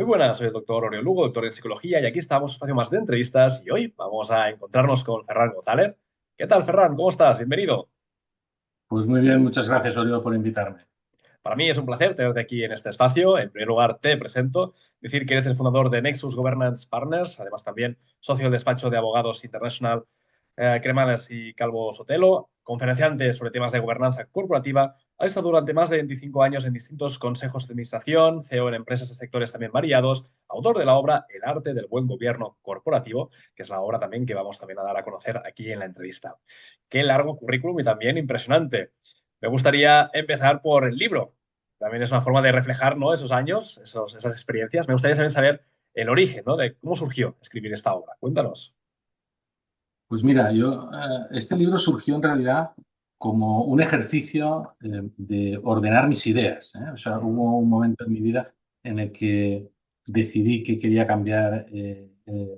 Muy buenas, soy el doctor Oriol Lugo, doctor en psicología, y aquí estamos, un espacio más de entrevistas, y hoy vamos a encontrarnos con Ferran González. ¿Qué tal, Ferran? ¿Cómo estás? Bienvenido. Pues muy bien, muchas gracias, Oriol, por invitarme. Para mí es un placer tenerte aquí en este espacio. En primer lugar, te presento, decir que eres el fundador de Nexus Governance Partners, además también socio del despacho de abogados International Cremades y Calvo Sotelo, conferenciante sobre temas de gobernanza corporativa. Ha estado durante más de 25 años en distintos consejos de administración, CEO en empresas de sectores también variados, autor de la obra El arte del buen gobierno corporativo, que es la obra también que vamos también a dar a conocer aquí en la entrevista. Qué largo currículum y también impresionante. Me gustaría empezar por el libro. También es una forma de reflejar, ¿no?, esos años, esas experiencias. Me gustaría también saber el origen, ¿no?, de cómo surgió escribir esta obra. Cuéntanos. Pues mira, este libro surgió en realidad como un ejercicio de ordenar mis ideas, ¿eh? O sea, hubo un momento en mi vida en el que decidí que quería cambiar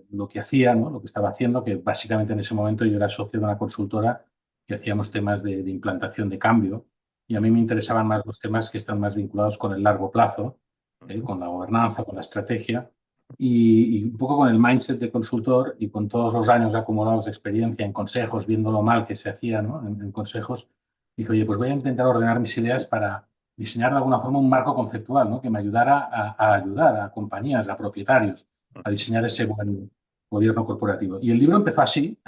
lo que hacía, ¿no? Lo que estaba haciendo, que básicamente en ese momento yo era socio de una consultora que hacíamos temas de implantación de cambio y a mí me interesaban más los temas que están más vinculados con el largo plazo, Ujú. con la gobernanza, con la estrategia. Y un poco con el mindset de consultor y con todos los años acumulados de experiencia en consejos, viendo lo mal que se hacía, ¿no?, en consejos, dije, oye, pues voy a intentar ordenar mis ideas para diseñar de alguna forma un marco conceptual, ¿no?, que me ayudara a ayudar a compañías, a propietarios, a diseñar ese buen gobierno corporativo. Y el libro empezó así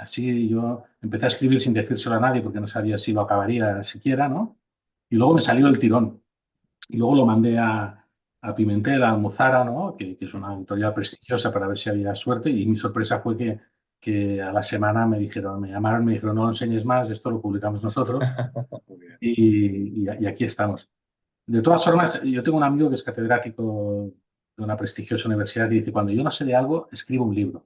yo empecé a escribir sin decírselo a nadie porque no sabía si lo acabaría siquiera, ¿no? Y luego me salió el tirón. Y luego lo mandé a Pimentel, a Almozara, ¿no? Que es una editorial prestigiosa para ver si había suerte. Y mi sorpresa fue que a la semana me llamaron, me dijeron, no lo enseñes más, esto lo publicamos nosotros. Muy bien. Y aquí estamos. De todas formas, yo tengo un amigo que es catedrático de una prestigiosa universidad y dice, cuando yo no sé de algo, escribo un libro.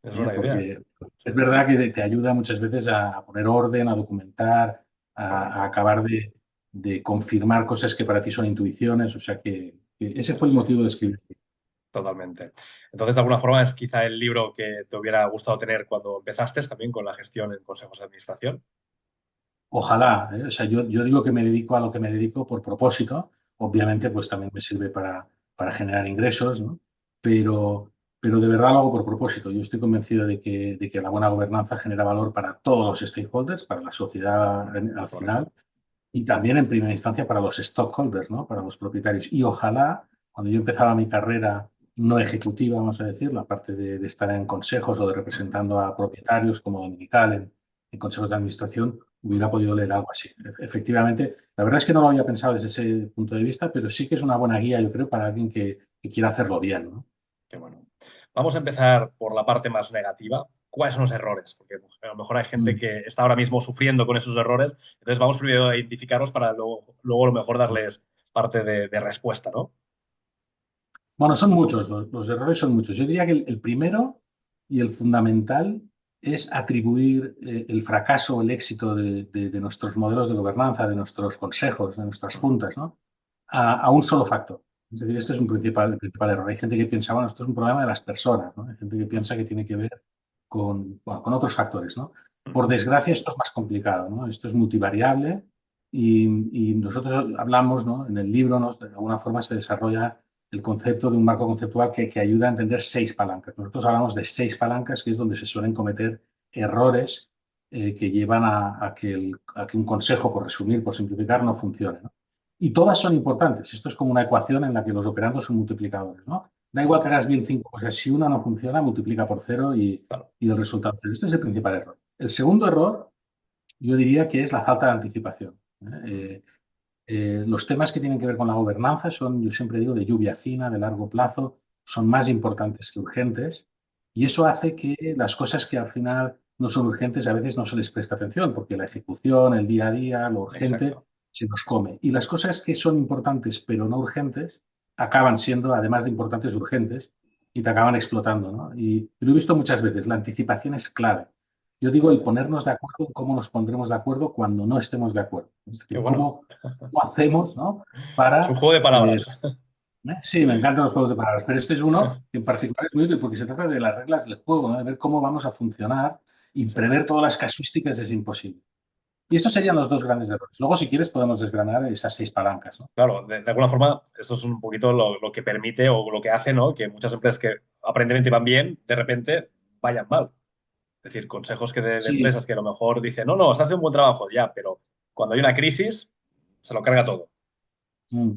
Es buena idea. Porque Sí, es verdad que te ayuda muchas veces a poner orden, a documentar, a correcto. acabar de confirmar cosas que para ti son intuiciones. O sea que ese Sí, fue el sí, motivo de escribir. totalmente. Entonces, de alguna forma, es quizá el libro que te hubiera gustado tener cuando empezaste también con la gestión en consejos de administración. Ojalá, ¿eh? O sea, yo digo que me dedico a lo que me dedico por propósito. Obviamente, pues también me sirve para generar ingresos, ¿no? Pero de verdad lo hago por propósito. Yo estoy convencido de que la buena gobernanza genera valor para todos los stakeholders, para la sociedad al final Correcto. y también en primera instancia para los stockholders, ¿no?, para los propietarios. Y ojalá, cuando yo empezaba mi carrera no ejecutiva, vamos a decir, la parte de estar en consejos o de representando a propietarios como Dominical en consejos de administración, hubiera podido leer algo así. Efectivamente, la verdad es que no lo había pensado desde ese punto de vista, pero sí que es una buena guía, yo creo, para alguien que quiera hacerlo bien, ¿no? Qué bueno. Vamos a empezar por la parte más negativa. ¿Cuáles son los errores? Porque a lo mejor hay gente Mm. que está ahora mismo sufriendo con esos errores. Entonces vamos primero a identificarlos para luego a lo mejor darles parte de respuesta, ¿no? Bueno, son muchos, los errores son muchos. Yo diría que el primero y el fundamental es atribuir el fracaso o el éxito de nuestros modelos de gobernanza, de nuestros consejos, de nuestras juntas, ¿no?, a un solo factor. Es decir, este es el principal error. Hay gente que piensa, bueno, esto es un problema de las personas, ¿no? Hay gente que piensa que tiene que ver bueno, con otros factores, ¿no? Por desgracia, esto es más complicado, ¿no? Esto es multivariable y nosotros hablamos, ¿no?, en el libro, ¿no?, de alguna forma se desarrolla el concepto de un marco conceptual que ayuda a entender 6 palancas. Nosotros hablamos de 6 palancas, que es donde se suelen cometer errores que llevan a que un consejo, por resumir, por simplificar, no funcione, ¿no? Y todas son importantes. Esto es como una ecuación en la que los operandos son multiplicadores, ¿no? Da igual que hagas bien 5 cosas. Si una no funciona, multiplica por cero Claro. y el resultado es cero. Este es el principal error. El segundo error, yo diría que es la falta de anticipación, ¿eh? Los temas que tienen que ver con la gobernanza son, yo siempre digo, de lluvia fina, de largo plazo, son más importantes que urgentes y eso hace que las cosas que al final no son urgentes a veces no se les presta atención porque la ejecución, el día a día, lo urgente Exacto. se nos come. Y las cosas que son importantes pero no urgentes acaban siendo, además de importantes, urgentes y te acaban explotando, ¿no? Y lo he visto muchas veces, la anticipación es clave. Yo digo el Totalmente. ponernos de acuerdo en cómo nos pondremos de acuerdo cuando no estemos de acuerdo. Es Qué decir, bueno. cómo hacemos, ¿no?, Es un para... juego de palabras. sí, me encantan los juegos de palabras, pero este es uno que en particular es muy útil porque se trata de las reglas del juego, ¿no?, de ver cómo vamos a funcionar y Sí. prever todas las casuísticas es imposible. Y estos serían los dos grandes errores. Luego, si quieres, podemos desgranar esas 6 palancas, ¿no? Claro, de alguna forma, esto es un poquito lo que permite o lo que hace, ¿no? Que muchas empresas que aparentemente van bien, de repente vayan mal. Es decir, consejos de Sí. empresas que a lo mejor dicen, no, no, se hace un buen trabajo, ya, pero cuando hay una crisis, se lo carga todo. Mm.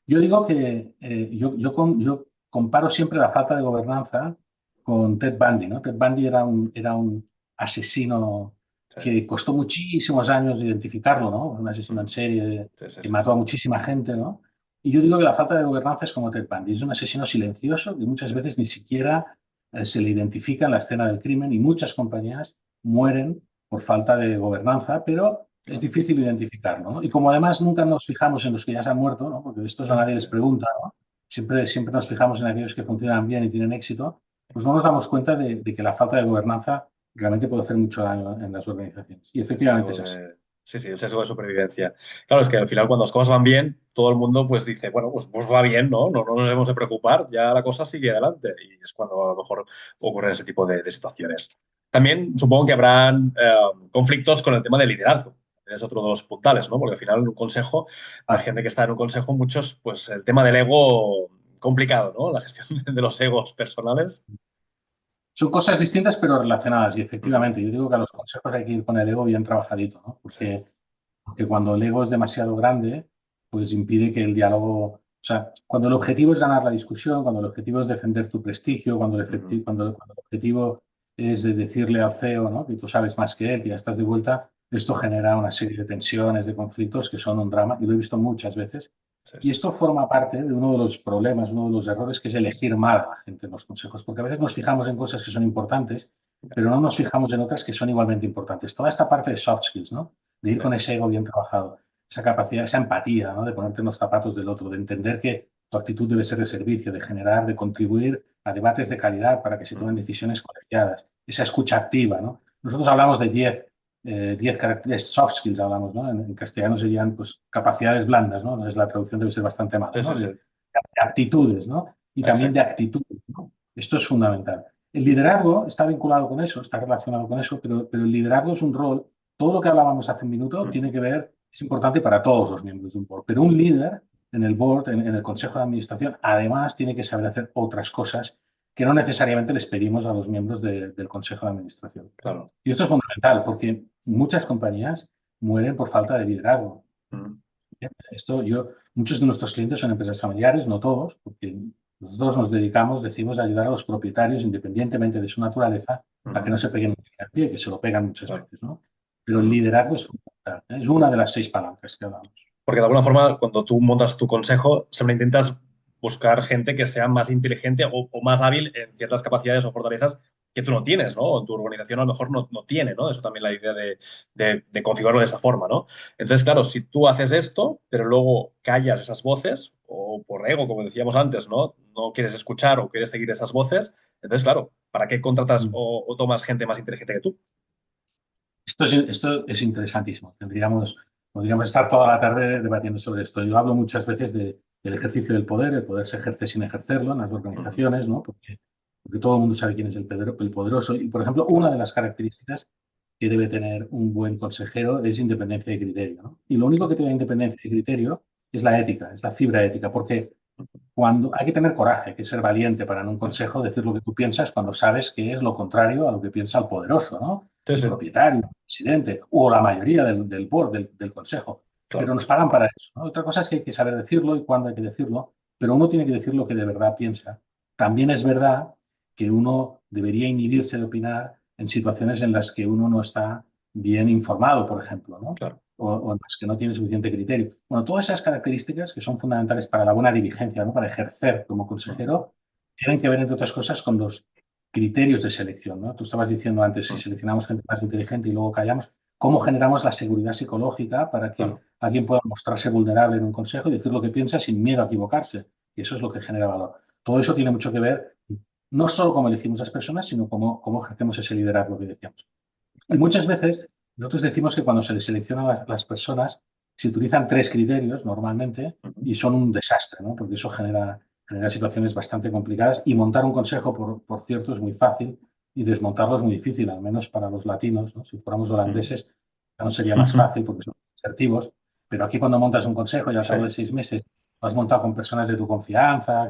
Yo digo que yo comparo siempre la falta de gobernanza con Ted Bundy, ¿no? Ted Bundy era un asesino Sí, que costó muchísimos años identificarlo, ¿no? Un asesino en ujú, serie sí, sí, que sí, sí. mató a muchísima gente, ¿no? Y yo digo que la falta de gobernanza es como Ted Bundy, es un asesino silencioso que muchas Sí, veces ni siquiera se le identifica en la escena del crimen y muchas compañías mueren por falta de gobernanza, pero es claro. difícil identificarlo, ¿no? Y como además nunca nos fijamos en los que ya se han muerto, ¿no? Porque estos a Sí, sí, nadie sí. les pregunta, ¿no? Siempre nos fijamos en aquellos que funcionan bien y tienen éxito, pues no nos damos cuenta de que la falta de gobernanza realmente puede hacer mucho daño en las organizaciones. Y El efectivamente sesgo es así. de... Sí, sí, el sesgo de supervivencia. Claro, es que al final cuando las cosas van bien, todo el mundo pues dice, bueno, pues va bien, ¿no? No, no nos hemos de preocupar, ya la cosa sigue adelante. Y es cuando a lo mejor ocurren ese tipo de situaciones. También supongo que habrán conflictos con el tema del liderazgo. Es otro de los puntales, ¿no? Porque al final en un consejo, la Ah, gente que está en un consejo, muchos, pues el tema del ego complicado, ¿no? La gestión de los egos personales. son cosas distintas pero relacionadas y Ujú, efectivamente yo digo que a los consejos hay que ir con el ego bien trabajadito, ¿no? sí. Porque cuando el ego es demasiado grande, pues impide que el diálogo, o sea, cuando el objetivo es ganar la discusión, cuando el objetivo es defender tu prestigio, Ujú, cuando el objetivo es de decirle al CEO, ¿no? Que tú sabes más que él, que ya estás de vuelta, esto ujú, genera una serie de tensiones, de conflictos que son un drama y lo he visto muchas veces. sí, Y sí. esto forma parte de uno de los problemas, uno de los errores, que es elegir mal a la gente en los consejos, porque a veces nos fijamos en cosas que son importantes, pero no nos fijamos en otras que son igualmente importantes. Toda esta parte de soft skills, ¿no? De ir Sí, con ese ego bien trabajado, esa capacidad, esa empatía, ¿no? De ponerte en los zapatos del otro, de entender que tu actitud debe ser de servicio, de generar, de contribuir a debates de calidad para que se tomen ujú, decisiones colegiadas, esa escucha activa, ¿no? Nosotros hablamos de 10 caracteres, soft skills hablamos, ¿no? En castellano serían pues, capacidades blandas, ¿no? Entonces la traducción debe ser bastante mala, sí, ¿no? sí, sí. De aptitudes, ¿no? Y también de Exacto. actitudes, ¿no? Esto es fundamental. El liderazgo está vinculado con eso, está relacionado con eso, pero el liderazgo es un rol, todo lo que hablábamos hace un minuto Ujú, tiene que ver, es importante para todos los miembros de un board, pero un líder en el board, en el consejo de administración, además tiene que saber hacer otras cosas que no necesariamente les pedimos a los miembros del consejo de administración. claro. Y esto es fundamental porque muchas compañías mueren por falta de liderazgo. Ujú, Muchos de nuestros clientes son empresas familiares, no todos, porque nosotros nos dedicamos, decimos, a ayudar a los propietarios, independientemente de su naturaleza, a que ujú, no se peguen al pie, que se lo pegan muchas claro. veces, ¿no? Pero el Ujú. liderazgo es fundamental, ¿eh? Es una de las 6 palancas que hablamos. Porque de alguna forma, cuando tú montas tu consejo, siempre intentas buscar gente que sea más inteligente o más hábil en ciertas capacidades o fortalezas que tú no tienes, ¿no? O tu organización a lo mejor no tiene, ¿no? Eso también la idea de configurarlo de esa forma, ¿no? Entonces, claro, si tú haces esto, pero luego callas esas voces, o por ego, como decíamos antes, ¿no? No quieres escuchar o quieres seguir esas voces, entonces, claro, ¿para qué contratas Mm. o tomas gente más inteligente que tú? Esto es interesantísimo. Podríamos estar toda la tarde debatiendo sobre esto. Yo hablo muchas veces del ejercicio del poder, el poder se ejerce sin ejercerlo en las Ujú, organizaciones, ¿no? Porque todo el mundo sabe quién es el poderoso. Y, por ejemplo, una claro, de las características que debe tener un buen consejero es independencia de criterio, ¿no? Y lo único que claro. te da independencia de criterio es la ética, es la fibra ética, porque Ujú, cuando hay que tener coraje, hay que ser valiente para en un claro. consejo decir lo que tú piensas cuando sabes que es lo contrario a lo que piensa el poderoso, ¿no? Sí, El sí, propietario, el presidente o la mayoría del board, del consejo. Pero claro. nos pagan para eso, ¿no? Otra cosa es que hay que saber decirlo y cuándo hay que decirlo, pero uno tiene que decir lo que de verdad piensa. También es verdad que uno debería inhibirse de opinar en situaciones en las que uno no está bien informado, por ejemplo, ¿no? Claro. O en las que no tiene suficiente criterio. Bueno, todas esas características que son fundamentales para la buena diligencia, ¿no? Para ejercer como Ujú, consejero, tienen que ver, entre otras cosas, con los criterios de selección, ¿no? Tú estabas diciendo antes, si ujú, seleccionamos gente más inteligente y luego callamos, ¿cómo generamos la seguridad psicológica para que claro. alguien pueda mostrarse vulnerable en un consejo y decir lo que piensa sin miedo a equivocarse? Y eso es lo que genera valor. Todo eso tiene mucho que ver, no solo cómo elegimos las personas, sino cómo ejercemos ese liderazgo que decíamos. Y Exacto. muchas veces nosotros decimos que cuando se les seleccionan las personas, se utilizan 3 criterios normalmente Ujú, y son un desastre, ¿no? Porque eso genera situaciones bastante complicadas y montar un consejo, por cierto, es muy fácil y desmontarlo es muy difícil, al menos para los latinos, ¿no? Si fuéramos ujú, holandeses, no sería más fácil porque son asertivos, pero aquí cuando montas un consejo y al Sí, cabo de 6 meses lo has montado con personas de tu confianza,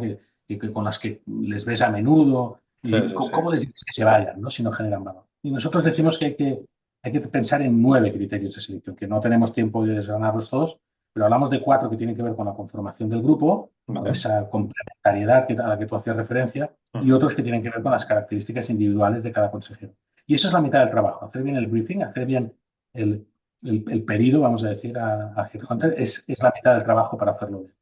con las que les ves a menudo, sí, y sí, sí, cómo les dices que se vayan, ¿no? Si no generan valor. Y nosotros sí, sí. decimos que hay que pensar en 9 criterios de selección, que no tenemos tiempo de desgranarlos todos, pero hablamos de 4 que tienen que ver con la conformación del grupo, con Vale. esa complementariedad a la que tú hacías referencia, y Ujú. otros que tienen que ver con las características individuales de cada consejero. Y eso es la mitad del trabajo, hacer bien el briefing, hacer bien el, el pedido, vamos a decir, a Headhunter, es la mitad del trabajo para hacerlo bien.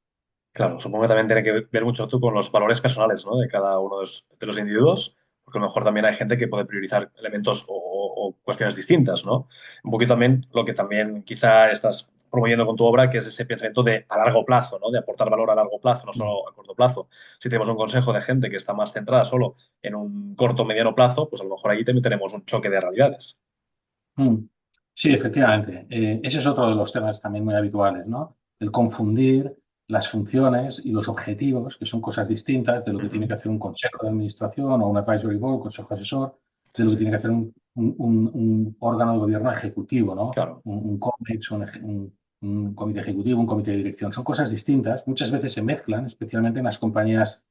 Claro, supongo que también tiene que ver mucho tú con los valores personales, ¿no? De cada uno de los individuos, porque a lo mejor también hay gente que puede priorizar elementos o cuestiones distintas, ¿no? Un poquito también lo que también quizá estás promoviendo con tu obra, que es ese pensamiento de a largo plazo, ¿no? De aportar valor a largo plazo, no solo a corto plazo. Si tenemos un consejo de gente que está más centrada solo en un corto o mediano plazo, pues a lo mejor ahí también tenemos un choque de realidades. Mm. Sí, efectivamente. Ese es otro de los temas también muy habituales, ¿no? El confundir las funciones y los objetivos, que son cosas distintas de lo que tiene que Ujú. hacer un consejo de administración o un advisory board, un consejo asesor, de Sí, lo que sí, tiene que hacer un órgano de gobierno ejecutivo, ¿no? claro. Un COMEX, un comité ejecutivo, un comité de dirección. Son cosas distintas. Muchas veces se mezclan, especialmente en las compañías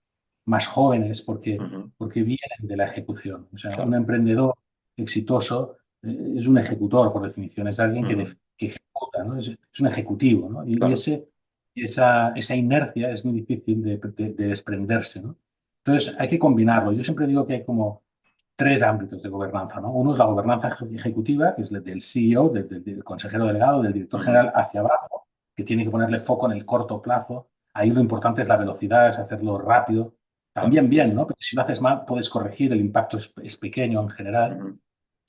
más jóvenes, Ujú. porque vienen de la ejecución. O sea, un Claro. emprendedor exitoso es un ejecutor, por definición, es alguien Ujú. que ejecuta, ¿no? Es un ejecutivo, ¿no? Claro. Esa inercia es muy difícil de desprenderse, ¿no? Entonces, hay que combinarlo. Yo siempre digo que hay como 3 ámbitos de gobernanza, ¿no? Uno es la gobernanza ejecutiva, que es del CEO, del consejero delegado, del director Ujú. general hacia abajo, que tiene que ponerle foco en el corto plazo. Ahí lo importante es la velocidad, es hacerlo rápido. Claro. También bien, ¿no? Pero si lo haces mal, puedes corregir, el impacto es pequeño en general. Ujú.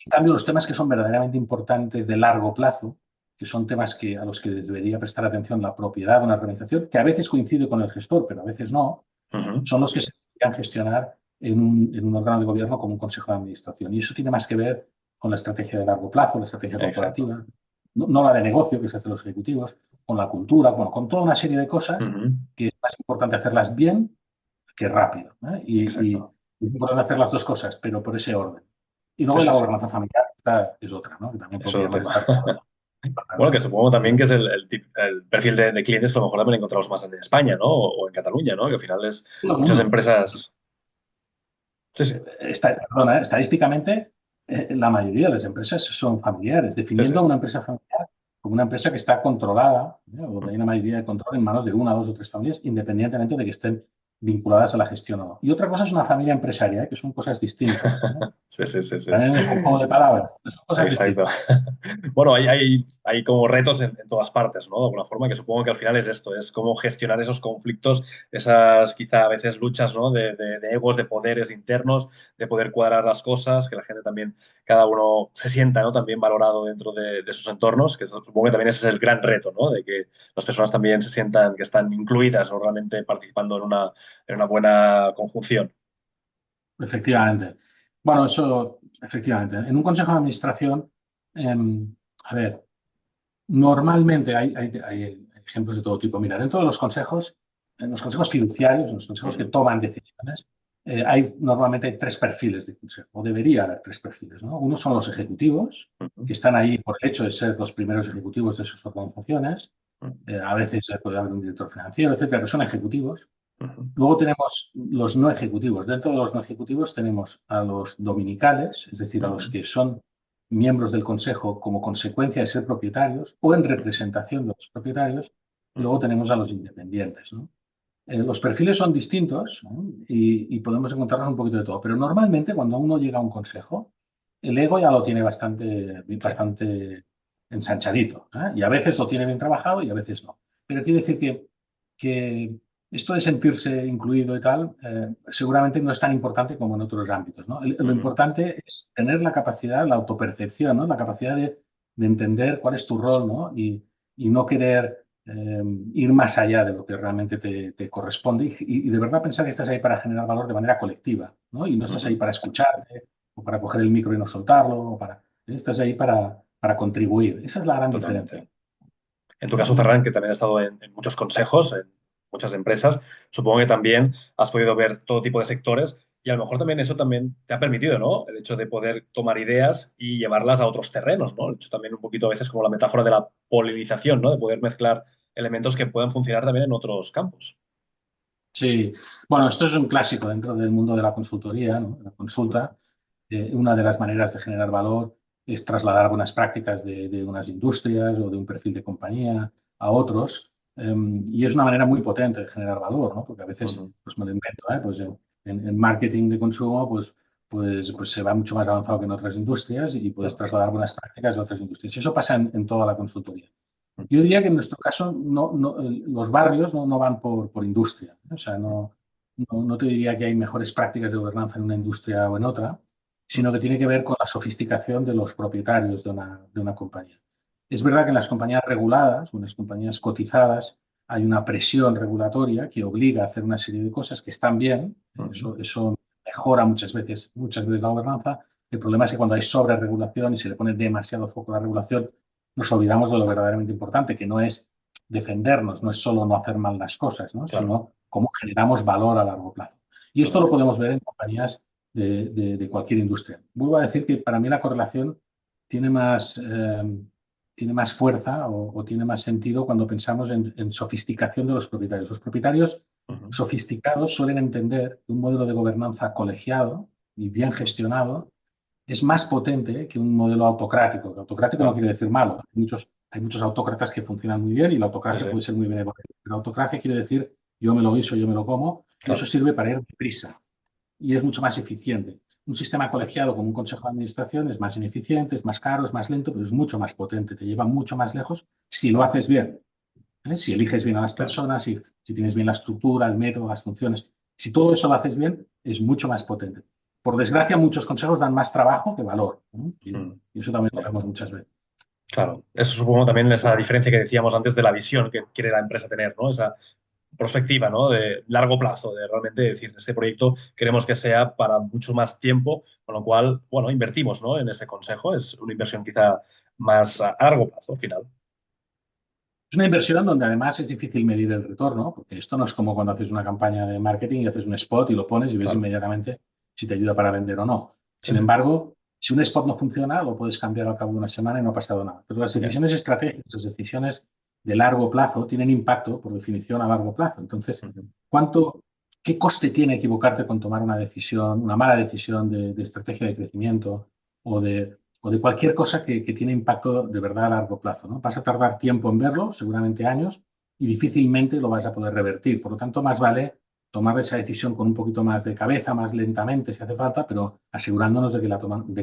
En cambio, los temas que son verdaderamente importantes de largo plazo, que son temas a los que les debería prestar atención la propiedad de una organización, que a veces coincide con el gestor, pero a veces no, Ujú. son los que se deberían gestionar en un órgano de gobierno como un consejo de administración. Y eso tiene más que ver con la estrategia de largo plazo, la estrategia Exacto. corporativa, no la de negocio, que se hace los ejecutivos, con la cultura, bueno, con toda una serie de cosas Ujú. que es más importante hacerlas bien que rápido, ¿eh? Exacto. Es importante hacer las dos cosas, pero por ese orden. Y Sí, luego sí, la sí. gobernanza familiar, esta es otra, ¿no? Que también Es otro podríamos tema. estar Bueno, que tratando. supongo también que es el perfil de clientes que a lo mejor también encontramos más en España, ¿no? O en Cataluña, ¿no? Que al final es Todo el muchas mundo. empresas. Sí, sí, Perdona, estadísticamente, la mayoría de las empresas son familiares, sí, sí. definiendo a una empresa familiar como una empresa que está controlada, o donde hay una mayoría de control en manos de una, dos o tres familias, independientemente de que estén vinculadas a la gestión o no. Y otra cosa es una familia empresaria, que son cosas distintas, ¿no? Sí, sí, sí, sí. También es un juego de palabras, son cosas Exacto. distintas. Bueno, hay como retos en todas partes, ¿no? De alguna forma, que supongo que al final es esto, es cómo gestionar esos conflictos, esas quizá a veces luchas, ¿no? De egos, de poderes internos, de poder cuadrar las cosas, que la gente también, cada uno se sienta, ¿no? También valorado dentro de sus entornos, que supongo que también ese es el gran reto, ¿no? De que las personas también se sientan que están incluidas, ¿no? Realmente participando en una buena conjunción. Efectivamente. Bueno, eso, efectivamente. En un consejo de administración, a ver, normalmente hay ejemplos de todo tipo. Mira, dentro de los consejos, en los consejos fiduciarios, en los consejos que Ujú. toman decisiones, normalmente hay 3 perfiles de consejo, o debería haber 3 perfiles, ¿no? Uno son los ejecutivos, Ujú. que están ahí por el hecho de ser los primeros ejecutivos de sus organizaciones. Ujú. A veces puede haber un director financiero, etcétera, que son ejecutivos. Ujú. Luego tenemos los no ejecutivos. Dentro de los no ejecutivos tenemos a los dominicales, es decir, a los Ujú. que son miembros del consejo como consecuencia de ser propietarios o en representación de los propietarios. Y luego Ujú. tenemos a los independientes, ¿no? Los perfiles son distintos, ¿no? Y podemos encontrarnos un poquito de todo. Pero normalmente cuando uno llega a un consejo, el ego ya lo tiene Sí. bastante ensanchadito, ¿eh? Y a veces lo tiene bien trabajado y a veces no. Pero quiere decir que esto de sentirse incluido y tal, seguramente no es tan importante como en otros ámbitos, ¿no? Lo Ujú. importante es tener la capacidad, la autopercepción, ¿no? La capacidad de entender cuál es tu rol, ¿no? Y no querer ir más allá de lo que realmente te corresponde y de verdad pensar que estás ahí para generar valor de manera colectiva, ¿no? Y no estás ahí Ujú. para escucharte o para coger el micro y no soltarlo, estás ahí para contribuir. Esa es la gran diferencia. Totalmente. En tu caso, Ferran, que también has estado en muchos consejos, en muchas empresas, supongo que también has podido ver todo tipo de sectores. Y a lo mejor también eso también te ha permitido, ¿no? El hecho de poder tomar ideas y llevarlas a otros terrenos, ¿no? El hecho también un poquito a veces como la metáfora de la polinización, ¿no? De poder mezclar elementos que puedan funcionar también en otros campos. Sí, bueno, esto es un clásico dentro del mundo de la consultoría, ¿no? La consulta. Una de las maneras de generar valor es trasladar buenas prácticas de unas industrias o de un perfil de compañía a otros. Y es una manera muy potente de generar valor, ¿no? Porque a veces, Ujú. pues me lo invento, ¿eh? Pues en marketing de consumo, pues se va mucho más avanzado que en otras industrias y puedes Claro. trasladar buenas prácticas a otras industrias. Y eso pasa en toda la consultoría. Yo diría que en nuestro caso los barrios no van por industria, ¿eh? O sea, no te diría que hay mejores prácticas de gobernanza en una industria o en otra, sino que tiene que ver con la sofisticación de los propietarios de una compañía. Es verdad que en las compañías reguladas o en las compañías cotizadas hay una presión regulatoria que obliga a hacer una serie de cosas que están bien, Ujú. eso mejora muchas veces la gobernanza. El problema es que cuando hay sobreregulación y se le pone demasiado foco a la regulación, nos olvidamos de lo verdaderamente importante, que no es defendernos, no es solo no hacer mal las cosas, ¿no? Claro. Sino cómo generamos valor a largo plazo. Y esto lo Totalmente. podemos ver en compañías de cualquier industria. Vuelvo a decir que para mí la correlación tiene más, tiene más fuerza o tiene más sentido cuando pensamos en sofisticación de los propietarios. Los propietarios Ujú. sofisticados suelen entender que un modelo de gobernanza colegiado y bien gestionado es más potente que un modelo autocrático. El autocrático no Claro. quiere decir malo. Hay muchos autócratas que funcionan muy bien y la Sí, autocracia sí. puede ser muy benevolente. Pero autocracia quiere decir yo me lo guiso, yo me lo como, y eso Claro. sirve para ir deprisa y es mucho más eficiente. Un sistema colegiado como un consejo de administración es más ineficiente, es más caro, es más lento, pero es mucho más potente, te lleva mucho más lejos si lo Claro. haces bien, ¿eh? Si eliges bien a las Claro. personas, si tienes bien la estructura, el método, las funciones. Si todo eso lo haces bien, es mucho más potente. Por desgracia, muchos consejos dan más trabajo que valor, ¿no? Mm. Y eso también lo Ya. vemos muchas veces. Claro. Eso supongo también esa diferencia que decíamos antes de la visión que quiere la empresa tener, ¿no? Esa perspectiva, ¿no? De largo plazo, de realmente decir, este proyecto queremos que sea para mucho más tiempo, con lo cual, bueno, invertimos, ¿no? En ese consejo. Es una inversión quizá más a largo plazo, al final. Es una inversión donde además es difícil medir el retorno, porque esto no es como cuando haces una campaña de marketing y haces un spot y lo pones y ves Claro. inmediatamente si te ayuda para vender o no. Sí, Sin sí. embargo, si un spot no funciona, lo puedes cambiar al cabo de una semana y no ha pasado nada. Pero las Ya. decisiones estratégicas, las decisiones de largo plazo, tienen impacto, por definición, a largo plazo. Entonces, Ujú. ¿cuánto, qué coste tiene equivocarte con tomar una decisión, una mala decisión de estrategia de crecimiento o de cualquier cosa que tiene impacto de verdad a largo plazo, ¿no? Vas a tardar tiempo en verlo, seguramente años, y difícilmente lo vas a poder revertir. Por lo tanto, más vale tomar esa decisión con un poquito más de cabeza, más lentamente si hace falta, pero asegurándonos de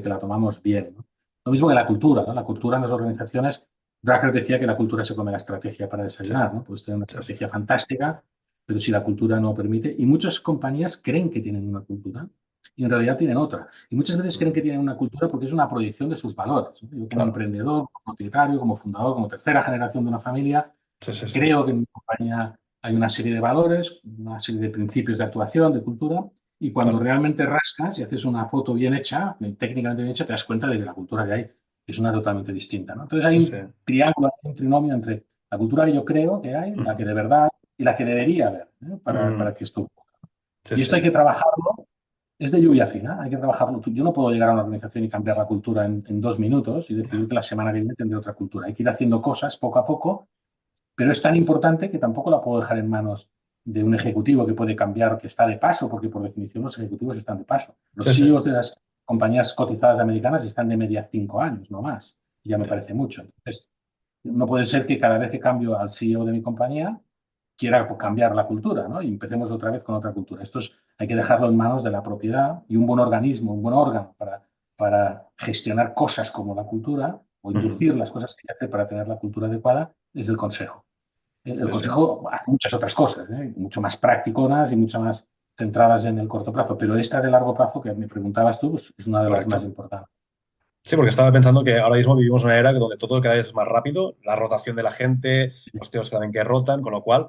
que la tomamos bien, ¿no? Lo mismo que la cultura, ¿no? La cultura en las organizaciones, Drucker decía que la cultura se come la estrategia para Sí, desayunar, ¿no? Puedes tener una sí, sí. estrategia fantástica, pero si la cultura no permite, y muchas compañías creen que tienen una cultura y en realidad tienen otra. Y muchas veces creen que Ujú. tienen una cultura porque es una proyección de sus valores, ¿no? Yo como Claro. emprendedor, como propietario, como fundador, como tercera generación de una familia, Sí, sí, sí. creo que en mi compañía hay una serie de valores, una serie de principios de actuación, de cultura, y cuando Claro. realmente rascas y haces una foto bien hecha, técnicamente bien hecha, te das cuenta de que la cultura que hay es una totalmente distinta, ¿no? Entonces hay Sí, sí. un triángulo, un trinomio entre la cultura que yo creo que hay, la que Ujú. de verdad y la que debería haber, ¿eh? Para Mm. que esto. Sí, Y sí. esto hay que trabajarlo, es de lluvia fina, hay que trabajarlo. Yo no puedo llegar a una organización y cambiar la cultura en 2 minutos y decidir que la semana que viene tendré otra cultura. Hay que ir haciendo cosas poco a poco, pero es tan importante que tampoco la puedo dejar en manos de un ejecutivo que puede cambiar, que está de paso, porque por definición los ejecutivos están de paso. Los Sí, sí. CEOs de las compañías cotizadas americanas están de media 5 años, no más. Y ya me Ya. parece mucho. Entonces, no puede ser que cada vez que cambio al CEO de mi compañía quiera cambiar la cultura, ¿no? Y empecemos otra vez con otra cultura. Hay que dejarlo en manos de la propiedad y un buen organismo, un buen órgano para gestionar cosas como la cultura o Ujú. inducir las cosas que hay que hacer para tener la cultura adecuada es el consejo. El Sí, sí. consejo hace muchas otras cosas, ¿eh? Mucho más practiconas y mucho más centradas en el corto plazo, pero esta de largo plazo que me preguntabas tú, pues, es una de las más Correcto. importantes. Sí, porque estaba pensando que ahora mismo vivimos una era donde todo cada vez es más rápido, la rotación de la gente, los tíos también que rotan, con lo cual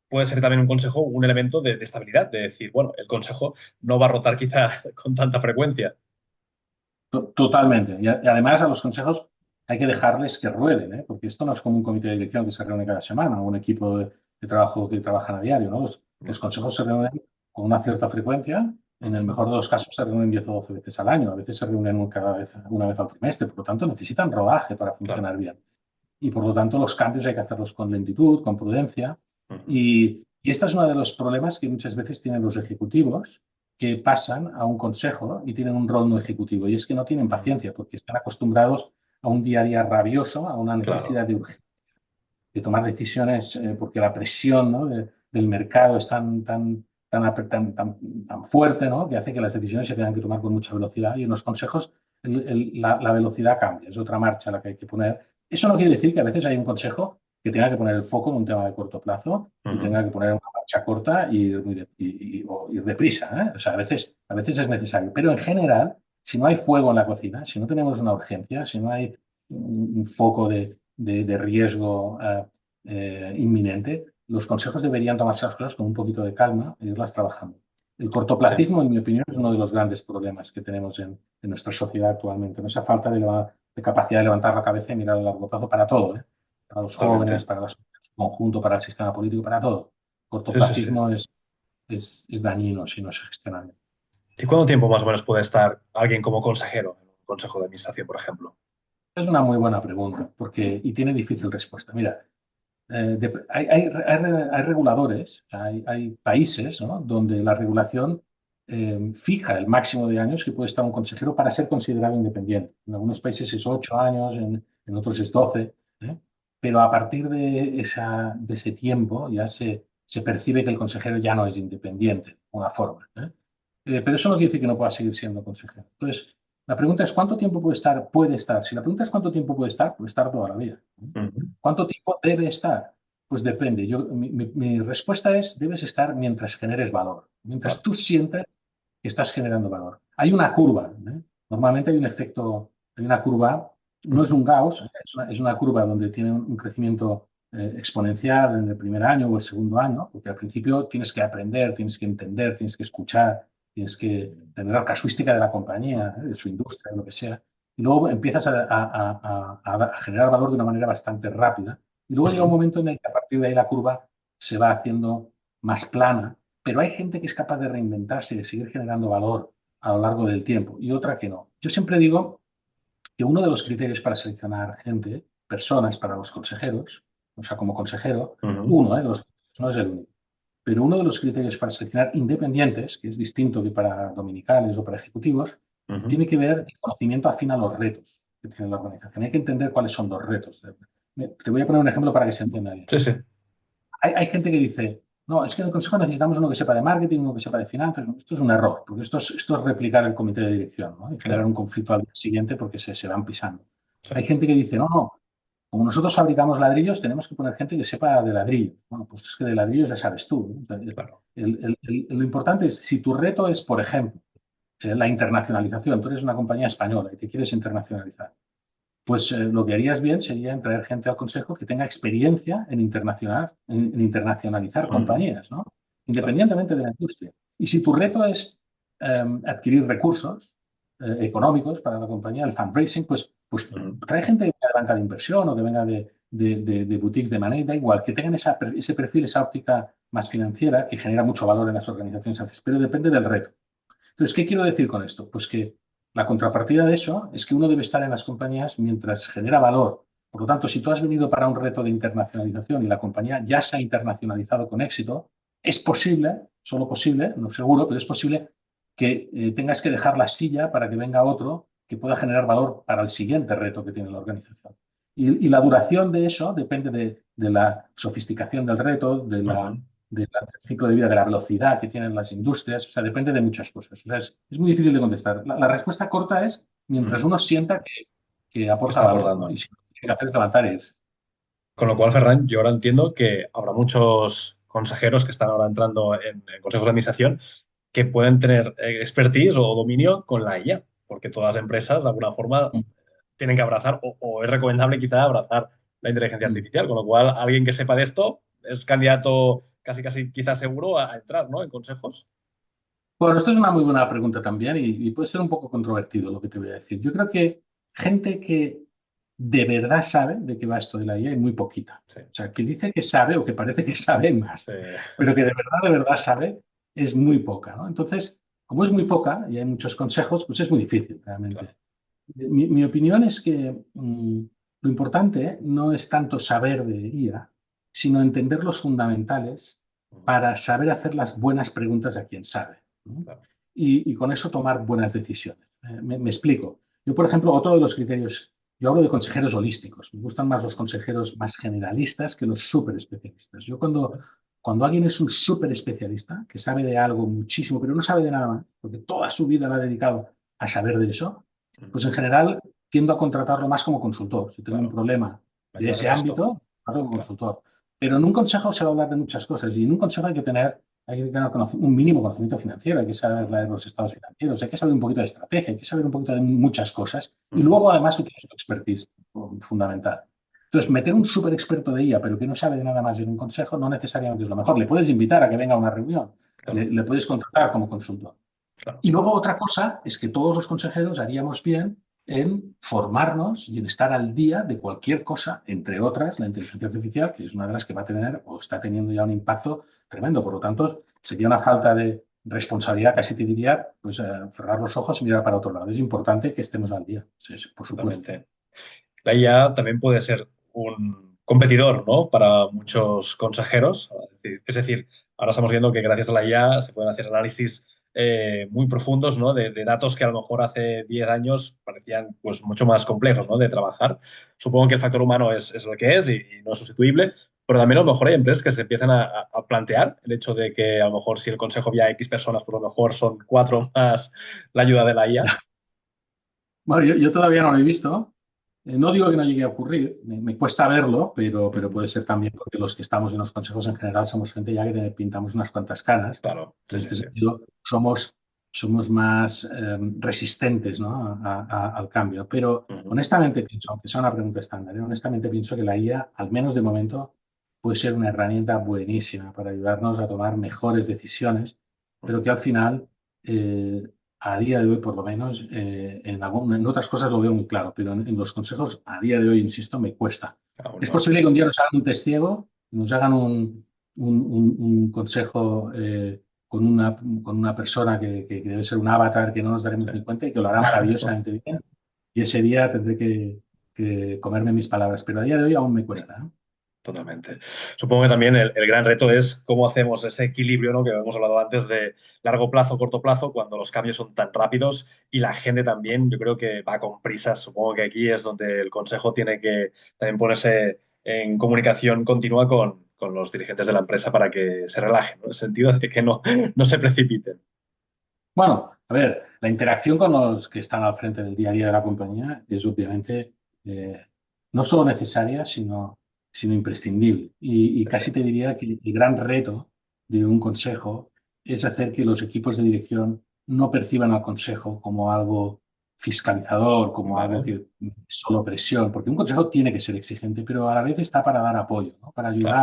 puede ser también un consejo, un elemento de estabilidad, de decir, bueno, el consejo no va a rotar quizá con tanta frecuencia. Totalmente. Y además a los consejos hay que dejarles que rueden, ¿eh? Porque esto no es como un comité de dirección que se reúne cada semana o un equipo de trabajo que trabajan a diario, ¿no? Los Ya. consejos se reúnen con una cierta frecuencia En el mejor de los casos se reúnen 10 o 12 veces al año, a veces se reúnen una vez al trimestre, por lo tanto necesitan rodaje para Claro. funcionar bien. Y por lo tanto los cambios hay que hacerlos con lentitud, con prudencia. Ujú. Y este es uno de los problemas que muchas veces tienen los ejecutivos que pasan a un consejo y tienen un rol no ejecutivo. Y es que no tienen Ujú. paciencia porque están acostumbrados a un día a día rabioso, a una Claro. necesidad de tomar decisiones porque la presión, ¿no? Del mercado es tan fuerte, ¿no? Que hace que las decisiones se tengan que tomar con mucha velocidad y en los consejos la velocidad cambia, es otra marcha la que hay que poner. Eso no quiere decir que a veces hay un consejo que tenga que poner el foco en un tema de corto plazo y Ujú. tenga que poner una marcha corta o ir deprisa, ¿eh? O sea, a veces es necesario, pero en general, si no hay fuego en la cocina, si no tenemos una urgencia, si no hay un foco de riesgo inminente, los consejos deberían tomarse las cosas con un poquito de calma e irlas trabajando. El Sí, cortoplacismo, en mi opinión, es uno de los grandes problemas que tenemos en nuestra sociedad actualmente, ¿no? Esa falta de capacidad de levantar la cabeza y mirar a largo plazo para todo, ¿eh? Para los jóvenes, totalmente. para la sociedad en su conjunto, para el sistema político, para todo. Sí, sí, sí. Cortoplacismo es dañino si no se gestiona bien. ¿Y cuánto tiempo más o menos puede estar alguien como consejero en un consejo de administración, por ejemplo? Es una muy buena pregunta y tiene difícil respuesta. Mira, hay reguladores, hay países, ¿no? Donde la regulación fija el máximo de años que puede estar un consejero para ser considerado independiente. En algunos países es 8 años, en otros es 12, ¿eh? Pero a partir de ese tiempo ya se percibe que el consejero ya no es independiente, de alguna forma, ¿eh? Pero eso no quiere decir que no pueda seguir siendo consejero. Entonces, la pregunta es ¿cuánto tiempo puede estar? Puede estar. Si la pregunta es ¿cuánto tiempo puede estar toda la vida, ¿eh? Ujú. ¿Cuánto tiempo debe estar? Pues depende. Mi respuesta es, debes estar mientras generes valor, mientras Claro. tú sientas que estás generando valor. Hay una curva, ¿eh? Normalmente hay un efecto, hay una curva, no es Ujú. un Gauss, ¿eh? Es una curva donde tiene un crecimiento exponencial en el primer año o el segundo año, porque al principio tienes que aprender, tienes que entender, tienes que escuchar, tienes que tener la casuística de la compañía, de su industria, lo que sea. Y luego empiezas a generar valor de una manera bastante rápida. Y luego llega un Ujú. momento en el que a partir de ahí la curva se va haciendo más plana, pero hay gente que es capaz de reinventarse y de seguir generando valor a lo largo del tiempo y otra que no. Yo siempre digo que uno de los criterios para seleccionar gente, personas para los consejeros, o sea, como consejero, Ujú. uno de los criterios, no es el único, pero uno de los criterios para seleccionar independientes, que es distinto que para dominicales o para ejecutivos, Ujú. tiene que ver el conocimiento afín a los retos que tiene la organización. Hay que entender cuáles son los retos. Te voy a poner un ejemplo para que se entienda bien. Sí, sí. Hay gente que dice, no, es que en el consejo necesitamos uno que sepa de marketing, uno que sepa de finanzas. Esto es un error, porque esto es replicar el comité de dirección, ¿no? Y generar un Claro. conflicto al día siguiente porque se van pisando. Sí. Hay gente que dice, no, no, como nosotros fabricamos ladrillos, tenemos que poner gente que sepa de ladrillos. Bueno, pues es que de ladrillos ya sabes tú, ¿no? O sea, Claro. lo importante es, si tu reto es, por ejemplo, la internacionalización, tú eres una compañía española y te quieres internacionalizar, pues lo que harías bien sería en traer gente al consejo que tenga experiencia en internacionalizar Ujú. compañías, ¿no? Claro. Independientemente de la industria. Y si tu reto es adquirir recursos económicos para la compañía, el fundraising, pues Ujú. trae gente que venga de banca de inversión o que venga de boutiques de money, da igual, que tengan ese perfil, esa óptica más financiera que genera mucho valor en las organizaciones, pero depende del reto. Entonces, ¿qué quiero decir con esto? Pues que la contrapartida de eso es que uno debe estar en las compañías mientras genera valor. Por lo tanto, si tú has venido para un reto de internacionalización y la compañía ya se ha internacionalizado con éxito, es posible, solo posible, no seguro, pero es posible que tengas que dejar la silla para que venga otro que pueda generar valor para el siguiente reto que tiene la organización. Y la duración de eso depende de la sofisticación del reto, Ujú. del ciclo de vida, de la velocidad que tienen las industrias, o sea, depende de muchas cosas. O sea, es muy difícil de contestar. La respuesta corta es mientras Ujú. uno sienta que ¿Qué aporta está valor, ¿no? Y aportando? si lo que tiene que hacer es levantar es. Con lo cual, Ferran, yo ahora entiendo que habrá muchos consejeros que están ahora entrando en consejos de administración que pueden tener expertise o dominio con la IA, porque todas las empresas, de alguna forma, tienen que abrazar, o es recomendable quizá abrazar la inteligencia Mm. artificial, con lo cual alguien que sepa de esto es candidato casi, casi quizás seguro a entrar, ¿no? En consejos. Bueno, esta es una muy buena pregunta también y puede ser un poco controvertido lo que te voy a decir. Yo creo que gente que de verdad sabe de qué va esto de la IA hay muy poquita. Sí, O sea, que dice que sabe o que parece que sabe sí. más, pero que de verdad sabe es muy poca, ¿no? Entonces, como es muy poca y hay muchos consejos, pues es muy difícil realmente. claro. Mi opinión es que lo importante no es tanto saber de IA, sino entender los fundamentales Ujú, para saber hacer las buenas preguntas a quien sabe, ¿no? claro. Y con eso tomar buenas decisiones. Me explico. Yo, por ejemplo, otro de los criterios, yo hablo de consejeros holísticos. Me gustan más los consejeros más generalistas que los súper especialistas. Yo cuando alguien es un súper especialista, que sabe de algo muchísimo, pero no sabe de nada más, porque toda su vida la ha dedicado a saber de eso, pues Ujú, en general tiendo a contratarlo más como consultor. Si tengo un claro. problema Me de ayudas ese en esto. ámbito, hablo como Claro. consultor. Pero en un consejo se va a hablar de muchas cosas y en un consejo hay que tener un mínimo conocimiento financiero, hay que saber Ujú, leer los estados financieros, hay que saber un poquito de estrategia, hay que saber un poquito de muchas cosas y ujú, luego además tú tienes tu expertise fundamental. Entonces, meter un súper experto de IA, pero que no sabe de nada más en un consejo, no necesariamente es lo mejor. Le puedes invitar a que venga a una reunión, claro, le puedes contratar como consultor. claro. Y luego otra cosa es que todos los consejeros haríamos bien en formarnos y en estar al día de cualquier cosa, entre otras la inteligencia artificial, que es una de las que va a tener o está teniendo ya un impacto tremendo. Por lo tanto, sería una falta de responsabilidad, casi te diría, pues cerrar los ojos y mirar para otro lado. Es importante que estemos al día, sí, sí, por supuesto. Totalmente. La IA también puede ser un competidor, ¿no? Para muchos consejeros. Es decir, ahora estamos viendo que gracias a la IA se pueden hacer análisis muy profundos, ¿no? De datos que a lo mejor hace 10 años parecían pues mucho más complejos, ¿no? De trabajar. Supongo que el factor humano es lo que es y no es sustituible, pero también a lo mejor hay empresas que se empiezan a plantear el hecho de que a lo mejor si el consejo había X personas, por lo mejor son cuatro más la ayuda de la IA. Bueno, yo todavía no lo he visto. No digo que no llegue a ocurrir, me cuesta verlo, pero Ujú. puede ser también porque los que estamos en los consejos en general somos gente ya que pintamos unas cuantas canas. Claro, En sí, sí, este sí. sentido, somos más resistentes, ¿no? Al cambio. Pero Ujú. honestamente pienso, aunque sea una pregunta estándar, honestamente pienso que la IA, al menos de momento, puede ser una herramienta buenísima para ayudarnos a tomar mejores decisiones, pero que Ujú. al final eh, a día de hoy, por lo menos, en otras cosas lo veo muy claro, pero en los consejos, a día de hoy, insisto, me cuesta. Aún Es no. posible que un día nos hagan un test ciego, nos hagan un consejo con una persona que debe ser un avatar que no nos daremos Sí. ni cuenta y que lo hará maravillosamente bien. Y ese día tendré que comerme mis palabras, pero a día de hoy aún me cuesta, ¿eh? Totalmente. Supongo que también el gran reto es cómo hacemos ese equilibrio, ¿no? Que hemos hablado antes de largo plazo, corto plazo, cuando los cambios son tan rápidos y la gente también, yo creo que va con prisas. Supongo que aquí es donde el consejo tiene que también ponerse en comunicación continua con los dirigentes de la empresa para que se relajen, ¿no? En el sentido de que no se precipiten. Bueno, a ver, la interacción con los que están al frente del día a día de la compañía es obviamente eh, no solo necesaria, sino imprescindible. Y Sí, casi te diría que el gran reto de un consejo es hacer que los equipos de dirección no perciban al consejo como algo fiscalizador, como algo vale, que es solo presión, porque un consejo tiene que ser exigente, pero a la vez está para dar apoyo, ¿no? Para claro. ayudar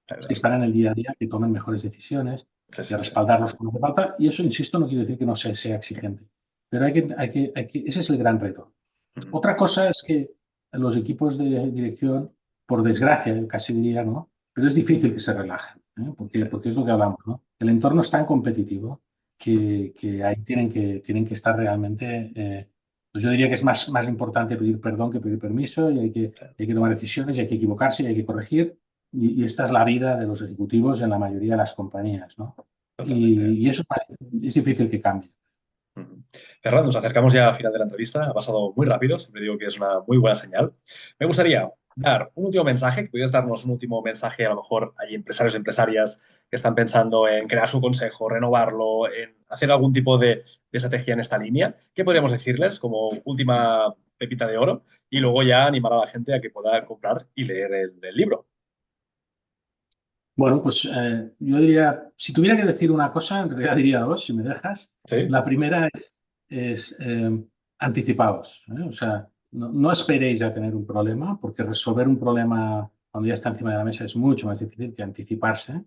a los que Ayudar. están en el día a día que tomen mejores decisiones Sí, y a sí, sí. respaldarlos como hace falta. Y eso, insisto, no quiere decir que no sea exigente. Pero ese es el gran reto. Ujú. Otra cosa es que los equipos de dirección, por desgracia, yo casi diría, ¿no? Pero es difícil que se relajen, ¿eh? Sí. Porque es lo que hablamos, ¿no? El entorno es tan competitivo Ujú. que ahí tienen que estar realmente. Pues yo diría que es más importante pedir perdón que pedir permiso y Sí. hay que tomar decisiones y hay que equivocarse y hay que corregir. Y esta es la vida de los ejecutivos en la mayoría de las compañías, ¿no? Totalmente. Y eso es difícil que cambie. Ujú. Ferran, nos acercamos ya al final de la entrevista. Ha pasado muy rápido, siempre digo que es una muy buena señal. Me gustaría dar un último mensaje, que pudieras darnos un último mensaje, a lo mejor hay empresarios y empresarias que están pensando en crear su consejo, renovarlo, en hacer algún tipo de estrategia en esta línea. ¿Qué podríamos decirles como última pepita de oro? Y luego ya animar a la gente a que pueda comprar y leer el libro. Bueno, pues yo diría, si tuviera que decir una cosa, en realidad diría dos, si me dejas. ¿Sí? La primera es anticipaos, ¿eh? O sea, no esperéis a tener un problema, porque resolver un problema cuando ya está encima de la mesa es mucho más difícil que anticiparse.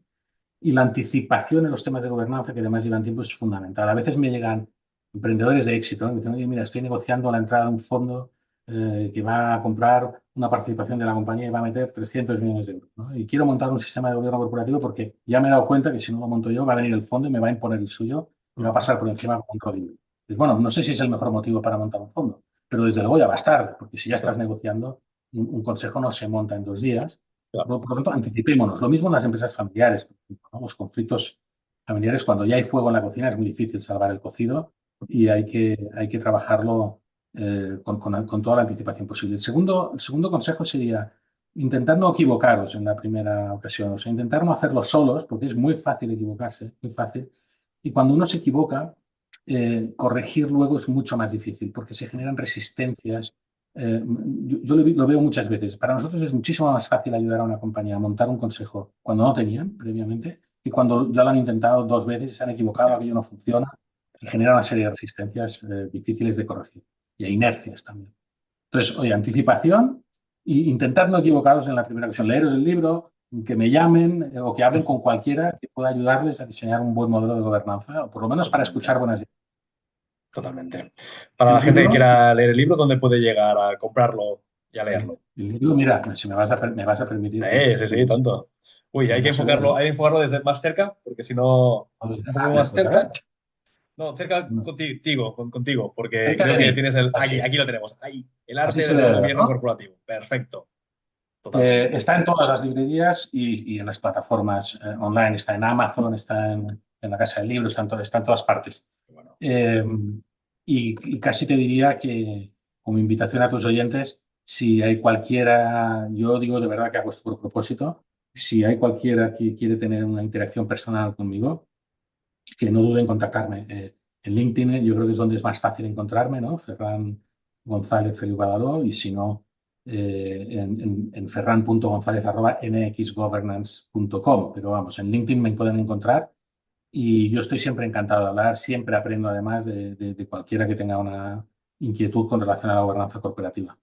Y la anticipación en los temas de gobernanza, que además llevan tiempo, es fundamental. A veces me llegan emprendedores de éxito, ¿no? Me dicen, oye, mira, estoy negociando la entrada de un fondo que va a comprar una participación de la compañía y va a meter 300 millones de euros, ¿no? Y quiero montar un sistema de gobierno corporativo porque ya me he dado cuenta que si no lo monto yo, va a venir el fondo y me va a imponer el suyo, y va a pasar por encima como un rodillo. Pues bueno, no sé si es el mejor motivo para montar un fondo, pero desde luego ya vas tarde, porque si ya estás Claro, negociando, un consejo no se monta en 2 días. claro, Por lo tanto, anticipémonos. Lo mismo en las empresas familiares, por ejemplo, ¿no? Los conflictos familiares, cuando ya hay fuego en la cocina, es muy difícil salvar el cocido y hay que trabajarlo con toda la anticipación posible. El segundo consejo sería intentar no equivocaros en la primera ocasión, o sea, intentar no hacerlo solos, porque es muy fácil equivocarse, muy fácil. Y cuando uno se equivoca, corregir luego es mucho más difícil, porque se generan resistencias. Yo lo veo muchas veces. Para nosotros es muchísimo más fácil ayudar a una compañía a montar un consejo cuando no tenían previamente y cuando ya lo han intentado 2 veces y se han equivocado, aquello no funciona y genera una serie de resistencias difíciles de corregir y a inercias también. Entonces, oye, anticipación e intentar no equivocaros en la primera ocasión. Leeros el libro, que me llamen o que hablen con cualquiera que pueda ayudarles a diseñar un buen modelo de gobernanza, o por lo menos para totalmente, escuchar buenas ideas. totalmente. Para la El gente que libro, quiera leer el libro, ¿dónde puede llegar a comprarlo y a el leerlo? libro, mira, si me vas a permitir Sí, que sí, tanto. Uy, hay que recomiendo leerlo. hay que enfocarlo desde más cerca, porque si no, O desde un más poco más lejos, ¿verdad? cerca. No, cerca No. contigo, contigo, porque Cerca creo de que mí. tienes el... Así, aquí lo tenemos. Ahí, el así arte se del debe ver, gobierno ¿no? corporativo. Perfecto, totalmente. Está en todas las librerías y en las plataformas online. Está en Amazon, está en la Casa del Libro, está en todas partes. Bueno, Eh, y casi te diría que, como invitación a tus oyentes, si hay cualquiera, yo digo de verdad que hago esto por propósito, si hay cualquiera que quiere tener una interacción personal conmigo, que no duden en contactarme. En LinkedIn yo creo que es donde es más fácil encontrarme, ¿no? Ferran González Feliu Badaló, y si no, en ferran.gonzalez@nxgovernance.com. Pero vamos, en LinkedIn me pueden encontrar y yo estoy siempre encantado de hablar, siempre aprendo además de cualquiera que tenga una inquietud con relación a la gobernanza corporativa.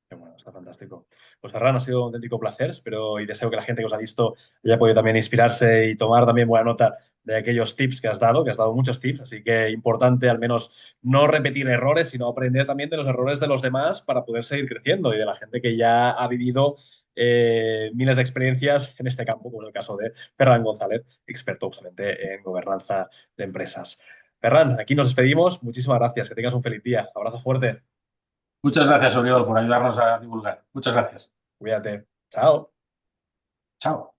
qué bueno, está fantástico. Pues Ferran, ha sido un auténtico placer. Espero y deseo que la gente que os ha visto haya podido también inspirarse y tomar también buena nota de aquellos tips que has dado muchos tips. Así que importante al menos no repetir errores, sino aprender también de los errores de los demás para poder seguir creciendo y de la gente que ya ha vivido miles de experiencias en este campo, como en el caso de Ferran González, experto justamente en gobernanza de empresas. Ferran, aquí nos despedimos. Muchísimas gracias. Que tengas un feliz día. Abrazo fuerte. Muchas gracias, Oriol, por ayudarnos a divulgar. Muchas gracias. Cuídate. Chao. Chao.